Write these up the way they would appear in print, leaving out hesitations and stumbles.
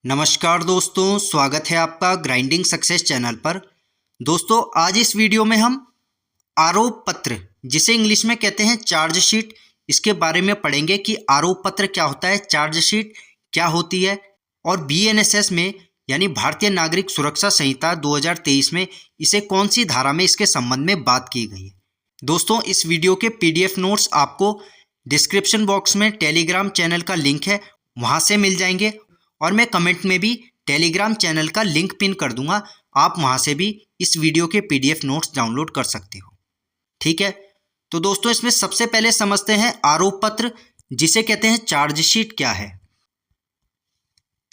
नमस्कार दोस्तों, स्वागत है आपका ग्राइंडिंग सक्सेस चैनल पर। दोस्तों, आज इस वीडियो में हम आरोप पत्र, जिसे इंग्लिश में कहते हैं चार्जशीट, इसके बारे में पढ़ेंगे कि आरोप पत्र क्या होता है, चार्जशीट क्या होती है और बीएनएसएस में यानी भारतीय नागरिक सुरक्षा संहिता 2023 में इसे कौन सी धारा में इसके संबंध में बात की गई है। दोस्तों, इस वीडियो के पीडीएफ नोट्स आपको डिस्क्रिप्शन बॉक्स में टेलीग्राम चैनल का लिंक है, वहाँ से मिल जाएंगे और मैं कमेंट में भी टेलीग्राम चैनल का लिंक पिन कर दूंगा। आप वहाँ से भी इस वीडियो के पीडीएफ नोट्स डाउनलोड कर सकते हो। ठीक है, तो दोस्तों इसमें सबसे पहले समझते हैं आरोप पत्र, जिसे कहते हैं चार्जशीट क्या है।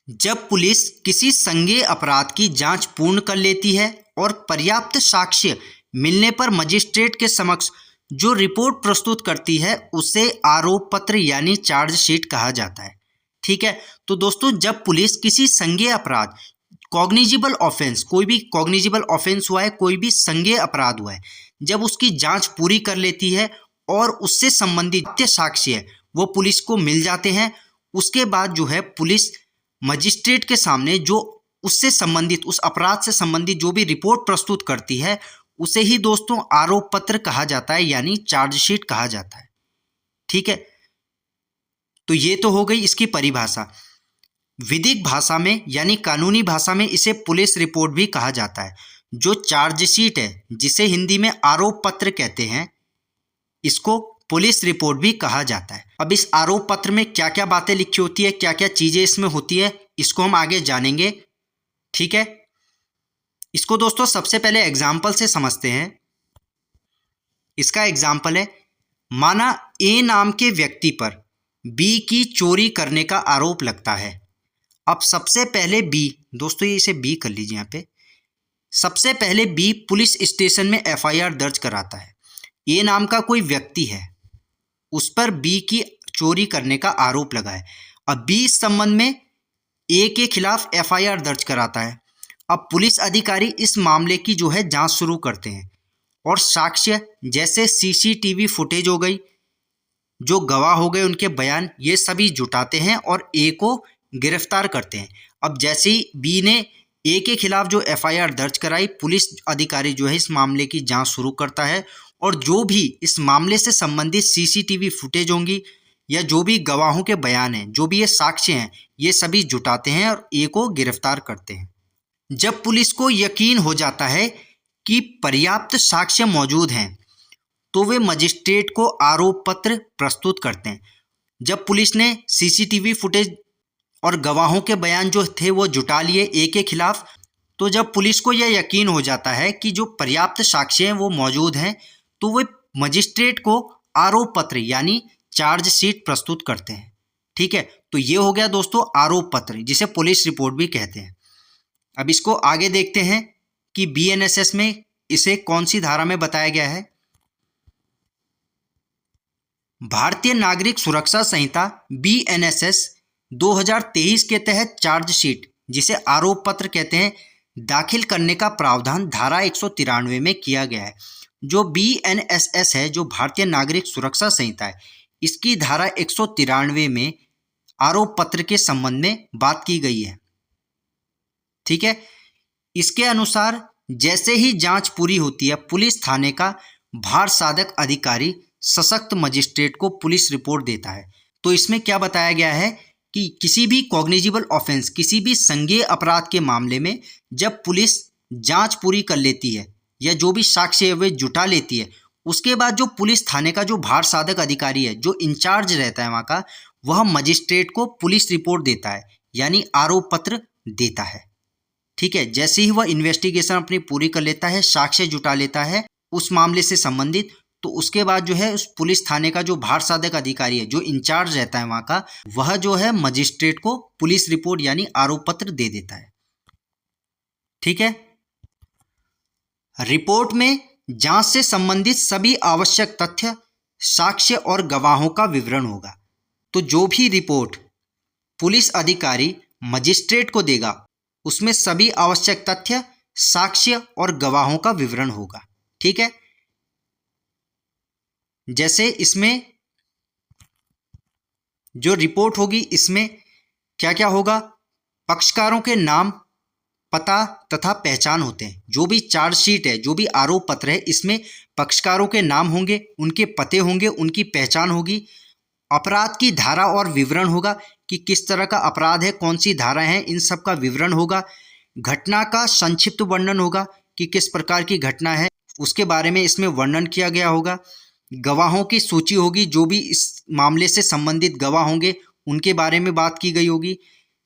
जब पुलिस किसी संज्ञेय अपराध की जांच पूर्ण कर लेती है और पर्याप्त साक्ष्य मिलने पर मजिस्ट्रेट के समक्ष जो रिपोर्ट प्रस्तुत करती है उसे आरोप पत्र यानी चार्जशीट कहा जाता है। ठीक है, तो दोस्तों जब पुलिस किसी संज्ञेय अपराध, कॉग्निजिबल ऑफेंस, कोई भी कॉग्निजिबल ऑफेंस हुआ है, कोई भी संज्ञेय अपराध हुआ है, जब उसकी जांच पूरी कर लेती है और उससे संबंधित साक्ष्य है वो पुलिस को मिल जाते हैं, उसके बाद जो है पुलिस मजिस्ट्रेट के सामने जो उससे संबंधित, उस अपराध से संबंधित जो भी रिपोर्ट प्रस्तुत करती है उसे ही दोस्तों आरोप पत्र कहा जाता है यानी चार्जशीट कहा जाता है। ठीक है, तो ये तो हो गई इसकी परिभाषा। विधिक भाषा में यानी कानूनी भाषा में इसे पुलिस रिपोर्ट भी कहा जाता है। जो चार्जशीट है, जिसे हिंदी में आरोप पत्र कहते हैं, इसको पुलिस रिपोर्ट भी कहा जाता है। अब इस आरोप पत्र में क्या क्या बातें लिखी होती है, क्या क्या चीजें इसमें होती है, इसको हम आगे जानेंगे। ठीक है, इसको दोस्तों सबसे पहले एग्जाम्पल से समझते हैं। इसका एग्जाम्पल है, माना ए नाम के व्यक्ति पर बी की चोरी करने का आरोप लगता है। अब सबसे पहले बी, दोस्तों ये इसे बी कर लीजिए यहाँ पे, सबसे पहले बी पुलिस स्टेशन में एफआईआर दर्ज कराता है। ए नाम का कोई व्यक्ति है, उस पर बी की चोरी करने का आरोप लगा है। अब बी इस संबंध में ए के खिलाफ एफआईआर दर्ज कराता है। अब पुलिस अधिकारी इस मामले की जो है जांच शुरू करते हैं और साक्ष्य जैसे सीसीटीवी फुटेज हो गई, जो गवाह हो गए उनके बयान, ये सभी जुटाते हैं और ए को गिरफ्तार करते हैं। अब जैसे ही बी ने ए के खिलाफ जो एफआईआर दर्ज कराई, पुलिस अधिकारी जो है इस मामले की जांच शुरू करता है और जो भी इस मामले से संबंधित सीसीटीवी फुटेज होंगी या जो भी गवाहों के बयान हैं, जो भी ये साक्ष्य हैं, ये सभी जुटाते हैं और ए को गिरफ्तार करते हैं। जब पुलिस को यकीन हो जाता है कि पर्याप्त साक्ष्य मौजूद हैं तो वे मजिस्ट्रेट को आरोप पत्र प्रस्तुत करते हैं। जब पुलिस ने सीसीटीवी फुटेज और गवाहों के बयान जो थे वो जुटा लिए ए के खिलाफ, तो जब पुलिस को यह यकीन हो जाता है कि जो पर्याप्त साक्ष्य हैं वो मौजूद हैं तो वे मजिस्ट्रेट को आरोप पत्र यानी चार्जशीट प्रस्तुत करते हैं। ठीक है, तो ये हो गया दोस्तों आरोप पत्र, जिसे पुलिस रिपोर्ट भी कहते हैं। अब इसको आगे देखते हैं कि बीएनएसएस में इसे कौन सी धारा में बताया गया है। भारतीय नागरिक सुरक्षा संहिता बीएनएसएस 2023 के तहत चार्जशीट, जिसे आरोप पत्र कहते हैं, दाखिल करने का प्रावधान धारा 193 में किया गया है। जो बीएनएसएस है, जो भारतीय नागरिक सुरक्षा संहिता है, इसकी धारा 193 में आरोप पत्र के संबंध में बात की गई है। ठीक है, इसके अनुसार जैसे ही जांच पूरी होती है, पुलिस थाने का भार साधक अधिकारी सशक्त मजिस्ट्रेट को पुलिस रिपोर्ट देता है। तो इसमें क्या बताया गया है कि किसी भी कॉग्निजिबल ऑफेंस, किसी भी संज्ञेय अपराध के मामले में जब पुलिस जांच पूरी कर लेती है या जो भी साक्ष्य है वे जुटा लेती है, उसके बाद जो पुलिस थाने का जो भार साधक अधिकारी है, जो इंचार्ज रहता है वहाँ का, वह मजिस्ट्रेट को पुलिस रिपोर्ट देता है यानी आरोप पत्र देता है। ठीक है, जैसे ही वह इन्वेस्टिगेशन अपनी पूरी कर लेता है, साक्ष्य जुटा लेता है उस मामले से संबंधित, तो उसके बाद जो है उस पुलिस थाने का जो भार साधक अधिकारी है, जो इंचार्ज रहता है वहाँ का, वह जो है मजिस्ट्रेट को पुलिस रिपोर्ट यानी आरोप पत्र दे देता है। ठीक है, रिपोर्ट में जांच से संबंधित सभी आवश्यक तथ्य, साक्ष्य और गवाहों का विवरण होगा। तो जो भी रिपोर्ट पुलिस अधिकारी मजिस्ट्रेट को देगा उसमें सभी आवश्यक तथ्य, साक्ष्य और गवाहों का विवरण होगा। ठीक है, जैसे इसमें जो रिपोर्ट होगी इसमें क्या क्या होगा, पक्षकारों के नाम, पता तथा पहचान होते हैं। जो भी चार्जशीट है, जो भी आरोप पत्र है, इसमें पक्षकारों के नाम होंगे, उनके पते होंगे, उनकी पहचान होगी, अपराध की धारा और विवरण होगा कि किस तरह का अपराध है, कौन सी धारा है, इन सब का विवरण होगा। घटना का संक्षिप्त वर्णन होगा कि किस प्रकार की घटना है, उसके बारे में इसमें वर्णन किया गया होगा। गवाहों की सूची होगी, जो भी इस मामले से संबंधित गवाह होंगे उनके बारे में बात की गई होगी।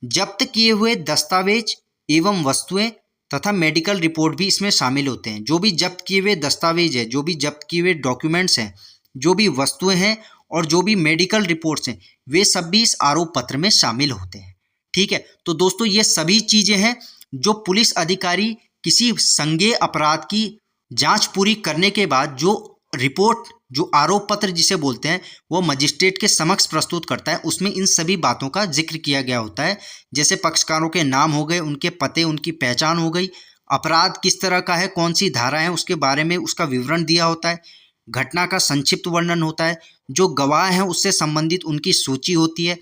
जब्त किए हुए दस्तावेज एवं वस्तुएं तथा मेडिकल रिपोर्ट भी इसमें शामिल होते हैं। जो भी जब्त किए हुए दस्तावेज है, जो भी जब्त किए हुए डॉक्यूमेंट्स हैं, जो भी वस्तुएं हैं और जो भी मेडिकल रिपोर्ट्स हैं, वे सब भी इस आरोप पत्र में शामिल होते हैं। ठीक है, तो दोस्तों ये सभी चीज़ें हैं जो पुलिस अधिकारी किसी संज्ञेय अपराध की जांच पूरी करने के बाद जो रिपोर्ट, जो आरोप पत्र जिसे बोलते हैं, वो मजिस्ट्रेट के समक्ष प्रस्तुत करता है। उसमें इन सभी बातों का जिक्र किया गया होता है, जैसे पक्षकारों के नाम हो गए, उनके पते, उनकी पहचान हो गई, अपराध किस तरह का है, कौन सी धारा है, उसके बारे में उसका विवरण दिया होता है, घटना का संक्षिप्त वर्णन होता है, जो गवाह हैं उससे संबंधित उनकी सूची होती है,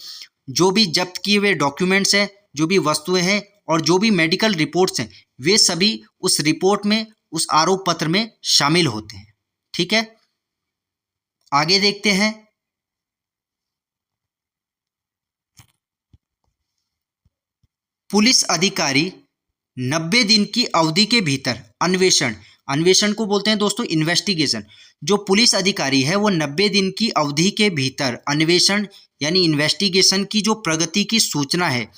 जो भी जब्त किए हुए डॉक्यूमेंट्स हैं, जो भी वस्तुएं हैं और जो भी मेडिकल रिपोर्ट्स हैं, वे सभी उस रिपोर्ट में, उस आरोप पत्र में शामिल होते हैं। ठीक है, आगे देखते हैं। पुलिस अधिकारी 90 दिन की अवधि के भीतर अन्वेषण को बोलते हैं दोस्तों इन्वेस्टिगेशन। जो पुलिस अधिकारी है वो 90 दिन की अवधि के भीतर अन्वेषण यानी इन्वेस्टिगेशन की जो प्रगति की सूचना है,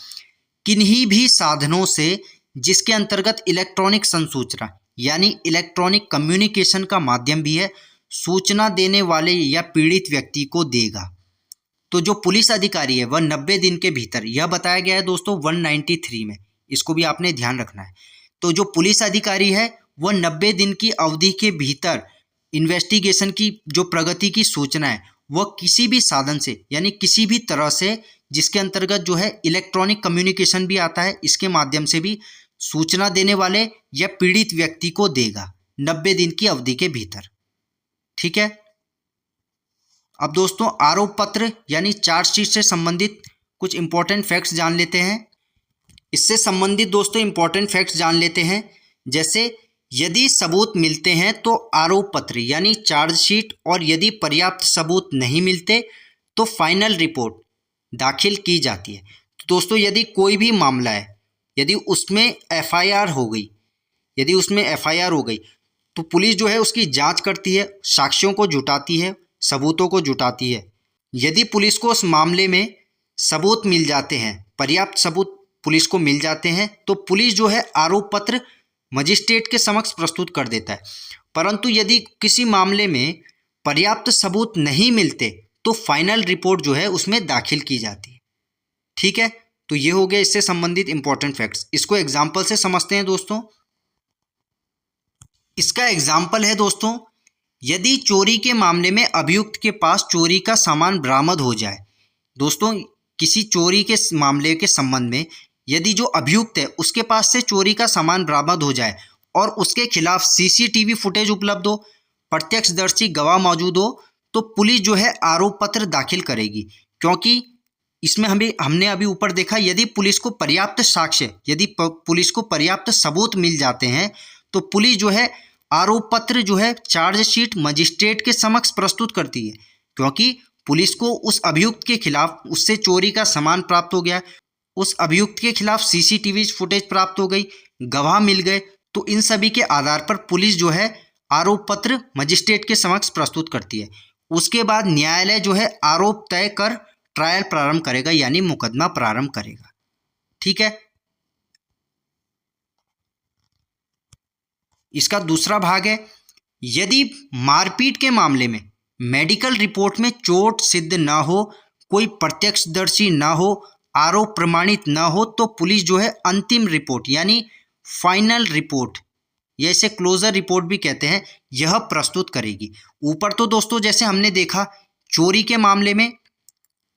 किन्हीं भी साधनों से जिसके अंतर्गत इलेक्ट्रॉनिक संसूचना यानी इलेक्ट्रॉनिक कम्युनिकेशन का माध्यम भी है, सूचना देने वाले या पीड़ित व्यक्ति को देगा। तो जो पुलिस अधिकारी है वह 90 दिन के भीतर, यह बताया गया है दोस्तों 193 में, इसको भी आपने ध्यान रखना है। तो जो पुलिस अधिकारी है वह 90 दिन की अवधि के भीतर इन्वेस्टिगेशन की जो प्रगति की सूचना है वह किसी भी साधन से यानी किसी भी तरह से, जिसके अंतर्गत जो है इलेक्ट्रॉनिक कम्युनिकेशन भी आता है, इसके माध्यम से भी सूचना देने वाले या पीड़ित व्यक्ति को देगा 90 दिन की अवधि के भीतर। ठीक है, अब दोस्तों आरोप पत्र यानी चार्जशीट से संबंधित कुछ इंपॉर्टेंट फैक्ट्स जान लेते हैं। इससे संबंधित दोस्तों इंपॉर्टेंट फैक्ट्स जान लेते हैं, जैसे यदि सबूत मिलते हैं तो आरोप पत्र यानी चार्जशीट, और यदि पर्याप्त सबूत नहीं मिलते तो फाइनल रिपोर्ट दाखिल की जाती है। तो दोस्तों यदि कोई भी मामला है, यदि उसमें एफआईआर हो गई, तो पुलिस जो है उसकी जांच करती है, साक्ष्यों को जुटाती है, सबूतों को जुटाती है। यदि पुलिस को उस मामले में सबूत मिल जाते हैं, पर्याप्त सबूत पुलिस को मिल जाते हैं, तो पुलिस जो है आरोप पत्र मजिस्ट्रेट के समक्ष प्रस्तुत कर देता है। परंतु यदि किसी मामले में पर्याप्त सबूत नहीं मिलते तो फाइनल रिपोर्ट जो है उसमें दाखिल की जाती है। ठीक है, तो ये हो गया इससे संबंधित इंपॉर्टेंट फैक्ट्स। इसको एग्जाम्पल से समझते हैं दोस्तों। इसका एग्जाम्पल है दोस्तों, यदि चोरी के मामले में अभियुक्त के पास चोरी का सामान बरामद हो जाए। दोस्तों किसी चोरी के मामले के संबंध में यदि जो अभियुक्त है उसके पास से चोरी का सामान बरामद हो जाए और उसके खिलाफ सीसीटीवी फुटेज उपलब्ध हो, प्रत्यक्षदर्शी गवाह मौजूद हो, तो पुलिस जो है आरोप पत्र दाखिल करेगी। क्योंकि इसमें हमने अभी ऊपर देखा, यदि पुलिस को पर्याप्त साक्ष्य, यदि पुलिस को पर्याप्त सबूत मिल जाते हैं तो पुलिस जो है आरोप पत्र जो है चार्जशीट मजिस्ट्रेट के समक्ष प्रस्तुत करती है। क्योंकि पुलिस को उस अभियुक्त के खिलाफ, उससे चोरी का सामान प्राप्त हो गया, उस अभियुक्त के खिलाफ सीसीटीवी फुटेज प्राप्त हो गई, गवाह मिल गए, तो इन सभी के आधार पर पुलिस जो है आरोप पत्र मजिस्ट्रेट के समक्ष प्रस्तुत करती है। उसके बाद न्यायालय जो है आरोप तय कर ट्रायल प्रारंभ करेगा यानी मुकदमा प्रारंभ करेगा। ठीक है, इसका दूसरा भाग है, यदि मारपीट के मामले में मेडिकल रिपोर्ट में चोट सिद्ध ना हो, कोई प्रत्यक्षदर्शी ना हो, आरोप प्रमाणित ना हो, तो पुलिस जो है अंतिम रिपोर्ट यानी फाइनल रिपोर्ट, या इसे क्लोजर रिपोर्ट भी कहते हैं, यह प्रस्तुत करेगी। ऊपर तो दोस्तों जैसे हमने देखा चोरी के मामले में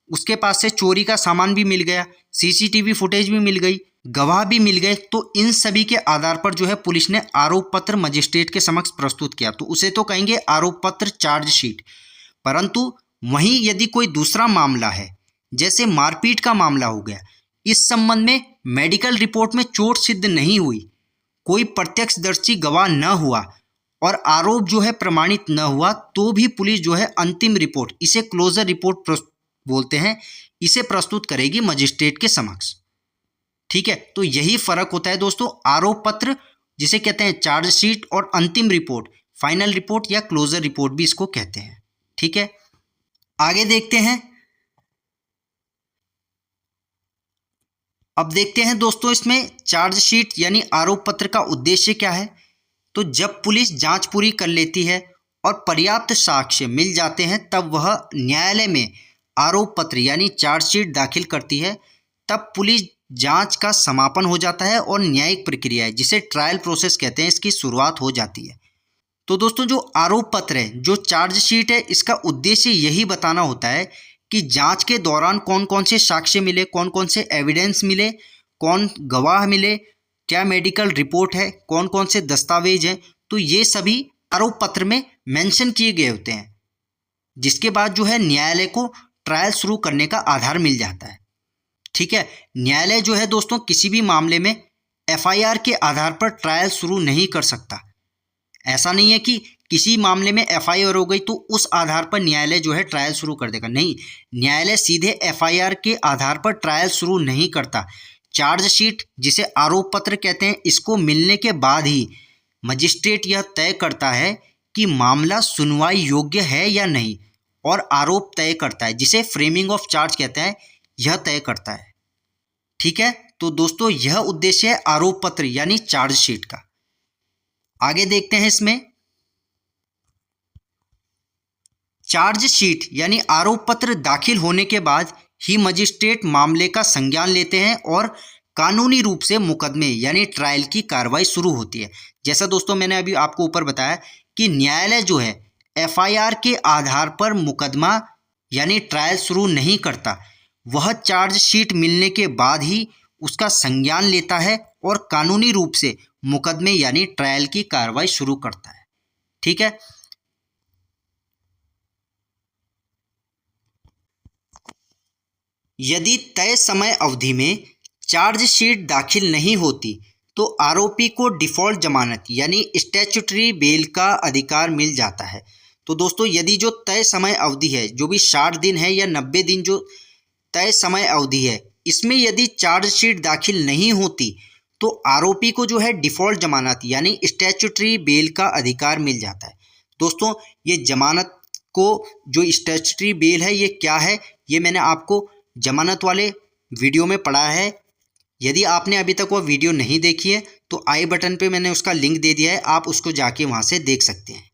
उसके पास से चोरी का सामान भी मिल गया, सीसीटीवी फुटेज भी मिल गई, गवाह भी मिल गए, तो इन सभी के आधार पर जो है पुलिस ने आरोप पत्र मजिस्ट्रेट के समक्ष प्रस्तुत किया, तो उसे तो कहेंगे आरोप पत्र चार्जशीट। परंतु वहीं यदि कोई दूसरा मामला है, जैसे मारपीट का मामला हो गया, इस संबंध में मेडिकल रिपोर्ट में चोट सिद्ध नहीं हुई, कोई प्रत्यक्षदर्शी गवाह न हुआ और आरोप जो है प्रमाणित न हुआ, तो भी पुलिस जो है अंतिम रिपोर्ट, इसे क्लोजर रिपोर्ट बोलते हैं, इसे प्रस्तुत करेगी मजिस्ट्रेट के समक्ष। ठीक है, तो यही फर्क होता है दोस्तों, आरोप पत्र जिसे कहते हैं चार्जशीट और अंतिम रिपोर्ट, फाइनल रिपोर्ट या क्लोजर रिपोर्ट भी इसको कहते हैं। ठीक है, आगे देखते हैं। अब देखते हैं दोस्तों इसमें चार्जशीट यानी आरोप पत्र का उद्देश्य क्या है। तो जब पुलिस जांच पूरी कर लेती है और पर्याप्त साक्ष्य मिल जाते हैं, तब वह न्यायालय में आरोप पत्र यानी चार्जशीट दाखिल करती है। तब पुलिस जांच का समापन हो जाता है और न्यायिक प्रक्रिया है, जिसे ट्रायल प्रोसेस कहते हैं, इसकी शुरुआत हो जाती है। तो दोस्तों जो आरोप पत्र है, जो चार्जशीट है, इसका उद्देश्य यही बताना होता है कि जांच के दौरान कौन कौन से साक्ष्य मिले, कौन कौन से एविडेंस मिले, कौन गवाह मिले, क्या मेडिकल रिपोर्ट है, कौन कौन से दस्तावेज हैं, तो ये सभी आरोप पत्र में मेंशन किए गए होते हैं, जिसके बाद जो है न्यायालय को ट्रायल शुरू करने का आधार मिल जाता है। ठीक है, न्यायालय जो है दोस्तों किसी भी मामले में एफआईआर के आधार पर ट्रायल शुरू नहीं कर सकता। ऐसा नहीं है कि किसी मामले में एफआईआर हो गई तो उस आधार पर न्यायालय जो है ट्रायल शुरू कर देगा, नहीं, न्यायालय सीधे एफआईआर के आधार पर ट्रायल शुरू नहीं करता। चार्जशीट जिसे आरोप पत्र कहते हैं, इसको मिलने के बाद ही मजिस्ट्रेट यह तय करता है कि मामला सुनवाई योग्य है या नहीं, और आरोप तय करता है, जिसे फ्रेमिंग ऑफ चार्ज कहते हैं, यह तय करता है। ठीक है, तो दोस्तों यह उद्देश्य है आरोप पत्र यानी चार्जशीट का। आगे देखते हैं इसमें चार्जशीट यानी आरोप पत्र दाखिल होने के बाद ही मजिस्ट्रेट मामले का संज्ञान लेते हैं और कानूनी रूप से मुकदमे यानी ट्रायल की कार्रवाई शुरू होती है। जैसा दोस्तों मैंने अभी आपको ऊपर बताया कि न्यायालय जो है एफआईआर के आधार पर मुकदमा यानी ट्रायल शुरू नहीं करता, वह चार्जशीट मिलने के बाद ही उसका संज्ञान लेता है और कानूनी रूप से मुकदमे यानी ट्रायल की कार्रवाई शुरू करता है। ठीक है, यदि तय समय अवधि में चार्जशीट दाखिल नहीं होती तो आरोपी को डिफ़ॉल्ट जमानत यानी स्टैट्यूटरी बेल का अधिकार मिल जाता है। तो दोस्तों यदि जो तय समय अवधि है, जो भी 60 दिन है या 90 दिन जो तय समय अवधि है, इसमें यदि चार्जशीट दाखिल नहीं होती तो आरोपी को जो है डिफ़ॉल्ट जमानत यानी स्टैट्यूटरी बेल का अधिकार मिल जाता है। दोस्तों ये जमानत को जो स्टैट्यूटरी बेल है ये क्या है, ये मैंने आपको जमानत वाले वीडियो में पढ़ा है। यदि आपने अभी तक वो वीडियो नहीं देखी है तो आई बटन पे मैंने उसका लिंक दे दिया है, आप उसको जाके वहाँ से देख सकते हैं।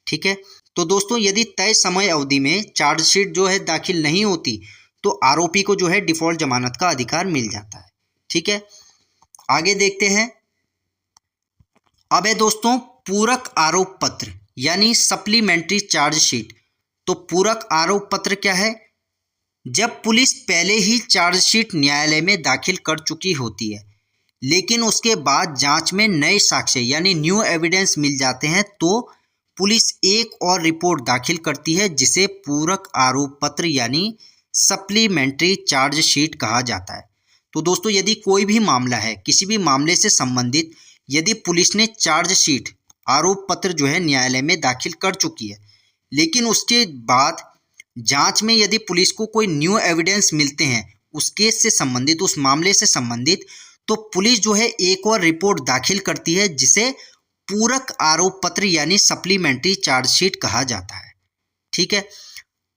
ठीक है, तो दोस्तों यदि तय समय अवधि में चार्जशीट जो है दाखिल नहीं होती तो आरोपी को जो है डिफ़ॉल्ट जमानत का अधिकार मिल जाता है। ठीक है, आगे देखते हैं। अब है दोस्तों पूरक आरोप पत्र यानी सप्लीमेंट्री चार्जशीट। तो पूरक आरोप पत्र क्या है? जब पुलिस पहले ही चार्जशीट न्यायालय में दाखिल कर चुकी होती है, लेकिन उसके बाद जांच में नए साक्ष्य यानी न्यू एविडेंस मिल जाते हैं, तो पुलिस एक और रिपोर्ट दाखिल करती है, जिसे पूरक आरोप पत्र यानी सप्लीमेंट्री चार्जशीट कहा जाता है। तो दोस्तों यदि कोई भी मामला है, किसी भी मामले से संबंधित यदि पुलिस ने चार्जशीट आरोप पत्र जो है न्यायालय में दाखिल कर चुकी है, लेकिन उसके बाद जांच में यदि पुलिस को कोई न्यू एविडेंस मिलते हैं उस केस से संबंधित, उस मामले से संबंधित, तो पुलिस जो है एक और रिपोर्ट दाखिल करती है, जिसे पूरक आरोप पत्र यानी सप्लीमेंट्री चार्जशीट कहा जाता है। ठीक है,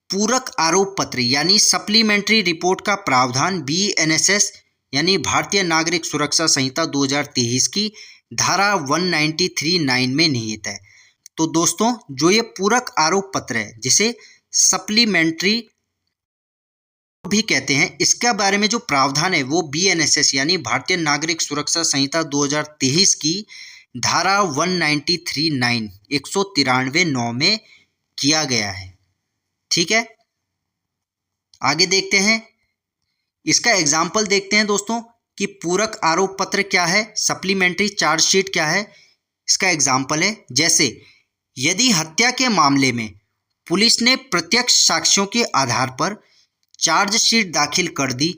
पूरक आरोप पत्र यानी सप्लीमेंट्री रिपोर्ट का प्रावधान बीएनएसएस यानी भारतीय नागरिक सुरक्षा संहिता 2023 की धारा 193(9) में निहित है। तो दोस्तों जो ये पूरक आरोप पत्र है, जिसे सप्लीमेंट्री भी कहते हैं, इसके बारे में जो प्रावधान है वो बीएनएसएस यानी भारतीय नागरिक सुरक्षा संहिता 2023 की धारा 193(9) 193(9) में किया गया है। ठीक है, आगे देखते हैं। इसका एग्जाम्पल देखते हैं दोस्तों कि पूरक आरोप पत्र क्या है, सप्लीमेंट्री चार्जशीट क्या है। इसका एग्जाम्पल है, जैसे यदि हत्या के मामले में पुलिस ने प्रत्यक्ष साक्ष्यों के आधार पर चार्जशीट दाखिल कर दी,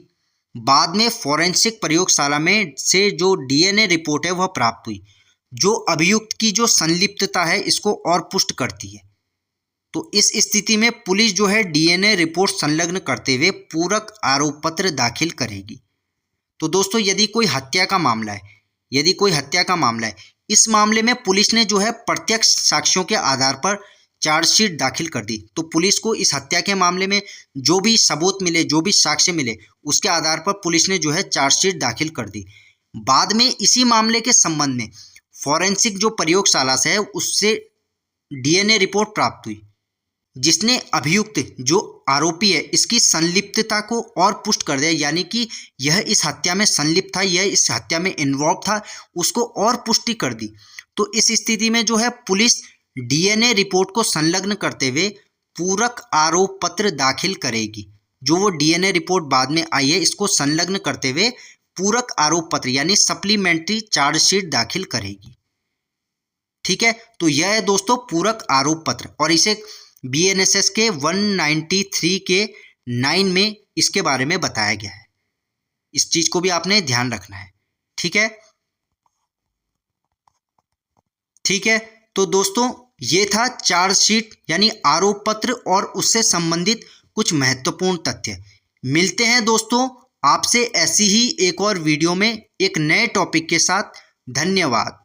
बाद में फॉरेंसिक प्रयोगशाला में से जो डीएनए रिपोर्ट है वह प्राप्त हुई, जो अभियुक्त की जो संलिप्तता है इसको और पुष्ट करती है। तो इस स्थिति में पुलिस जो है डीएनए रिपोर्ट संलग्न करते हुए पूरक आरोप पत्र दाखिल करेगी। तो दोस्तों यदि कोई हत्या का मामला है, इस मामले में पुलिस ने जो है प्रत्यक्ष साक्ष्यों के आधार पर चार्जशीट दाखिल कर दी। तो पुलिस को इस हत्या के मामले में जो भी सबूत मिले, जो भी साक्ष्य मिले, उसके आधार पर पुलिस ने जो है चार्जशीट दाखिल कर दी। बाद में इसी मामले के संबंध में फॉरेंसिक जो प्रयोगशाला से है उससे डीएनए रिपोर्ट प्राप्त हुई, जिसने अभियुक्त जो आरोपी है इसकी संलिप्तता को और पुष्ट कर दिया, यानी कि यह इस हत्या में संलिप्त था, यह इस हत्या में इन्वॉल्व था, उसको और पुष्टि कर दी। तो इस स्थिति में जो है पुलिस डीएनए रिपोर्ट को संलग्न करते हुए पूरक आरोप पत्र दाखिल करेगी। जो वो डीएनए रिपोर्ट बाद में आई है इसको संलग्न करते हुए पूरक आरोप पत्र यानी सप्लीमेंट्री चार्जशीट दाखिल करेगी। ठीक है, तो यह है दोस्तों पूरक आरोप पत्र, और इसे बीएनएसएस के 193 के 9 में इसके बारे में बताया गया है। इस चीज को भी आपने ध्यान रखना है। ठीक है, तो दोस्तों ये था चार्जशीट यानी आरोप पत्र और उससे संबंधित कुछ महत्वपूर्ण तथ्य। मिलते हैं दोस्तों आपसे ऐसी ही एक और वीडियो में एक नए टॉपिक के साथ। धन्यवाद।